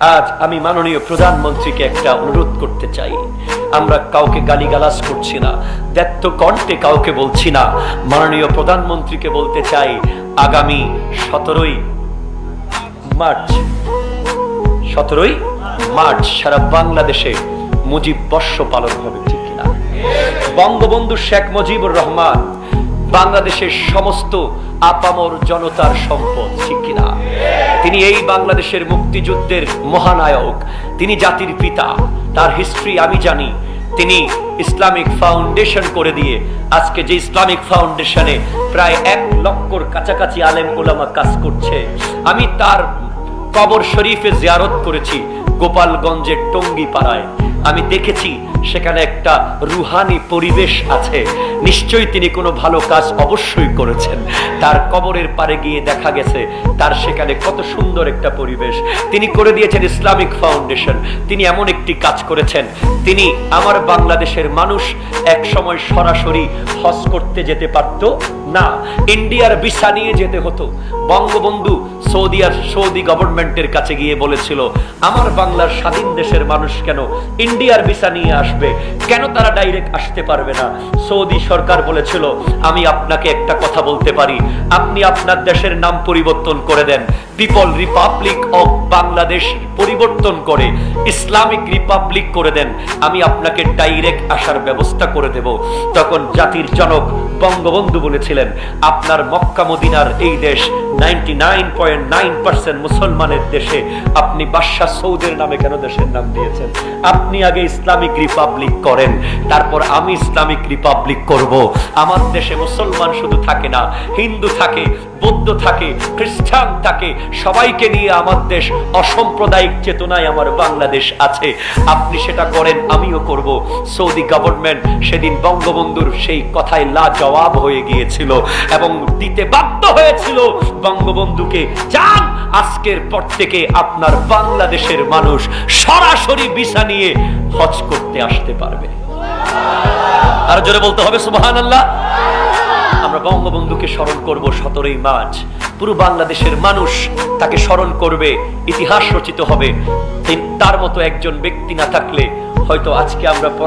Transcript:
আজ আমি মাননীয় প্রধানমন্ত্রীকে একটা অনুরোধ করতে চাই। আমরা কাউকে গালিগালাজ করছি না, দ্ব্যর্থ কণ্ঠে কাউকে বলছি না। মাননীয় প্রধানমন্ত্রীকে বলতে চাই, আগামী 17ই মার্চ সারা বাংলাদেশে মুজিব বর্ষ পালন হবে, ঠিক কিনা? বঙ্গবন্ধু শেখ মুজিবুর রহমান বাংলাদেশের সমস্ত আপামর জনতার সম্পদ, ঠিক কিনা? তিনি এই বাংলাদেশের মুক্তিযুদ্ধের মহানায়ক, তিনি জাতির পিতা। তার হিস্ট্রি আমি জানি। তিনি ইসলামিক ফাউন্ডেশন করে দিয়ে আজকে যে ইসলামিক ফাউন্ডেশনে প্রায় 1 লক্ষর কাছাকাছি আলেম ওলামা কাজ করছে। আমি তার কবর শরীফে জিয়ারত করেছি গোপালগঞ্জের টঙ্গী পাড়ায়। আমি দেখেছি সেখানে একটা রুহানি পরিবেশ আছে। নিশ্চয়ই তিনি কোনো ভালো কাজ অবশ্যই করেছেন। তার কবরের পারে গিয়ে দেখা গেছে তার সেখানে কত সুন্দর একটা পরিবেশ। তিনি করে দিয়েছেন ইসলামিক ফাউন্ডেশন। তিনি এমন একটি কাজ করেছেন, তিনি আমার বাংলাদেশের মানুষ এক সময় সরাসরি হজ করতে যেতে পারত না, ইন্ডিয়ার ভিসা নিয়ে যেতে হতো। বঙ্গবন্ধু সৌদি গভর্নমেন্টের কাছে গিয়ে বলেছিল, আমার বাংলার স্বাধীন দেশের মানুষ কেন ইন্ডিয়ার ভিসা নিয়ে আসবে, কেন তারা ডাইরেক্ট আসতে পারবে না? সৌদি সরকার বলেছিল, আমি আপনাকে একটা কথা বলতে পারি, আপনি আপনার দেশের নাম পরিবর্তন করে দেন, পিপল রিপাবলিক অফ বাংলাদেশ পরিবর্তন করে ইসলামিক রিপাবলিক করে দেন, আমি আপনাকে ডাইরেক্ট আসার ব্যবস্থা করে দেব। তখন জাতির জনক বঙ্গবন্ধু বলেছিলেন, আপনার মক্কা মদিনার এই দেশ 99.9% মুসলমানের দেশে, আপনি বাদশাহ সৌদের নামে কেন দেশের নাম দিয়েছেন? আপনি আগে ইসলামিক রিপাবলিক করেন, তারপর আমি ইসলামিক রিপাবলিক করব। আমার দেশে মুসলমান শুধু থাকে না, হিন্দু থাকে, বৌদ্ধ থাকে, খ্রিস্টান থাকে, সবাইকে নিয়ে আমার দেশ অসাম্প্রদায়িক চেতনায় আমার বাংলাদেশ আছে। আপনি সেটা করেন, আমিও করব। সৌদি গভর্নমেন্ট সেদিন বঙ্গবন্ধুর সেই কথায় লাজবাব হয়ে গিয়েছিল এবং দিতে বাধ্য হয়েছিল বঙ্গবন্ধুকে, যান আজকের পর থেকে আপনার বাংলাদেশের মানুষ সরাসরি ভিসা নিয়ে হজ করতে আসতে পারবে। আর জোরে বলতে হবে সুবহানাল্লাহ। আমরা বঙ্গবন্ধুকে স্মরণ করব 17ই মার্চ। পুরো বাংলাদেশের মানুষ তাকে স্মরণ করবে, ইতিহাস রচিত হবে। তার মতো একজন ব্যক্তি না থাকলে হয়তো আজকে আমরা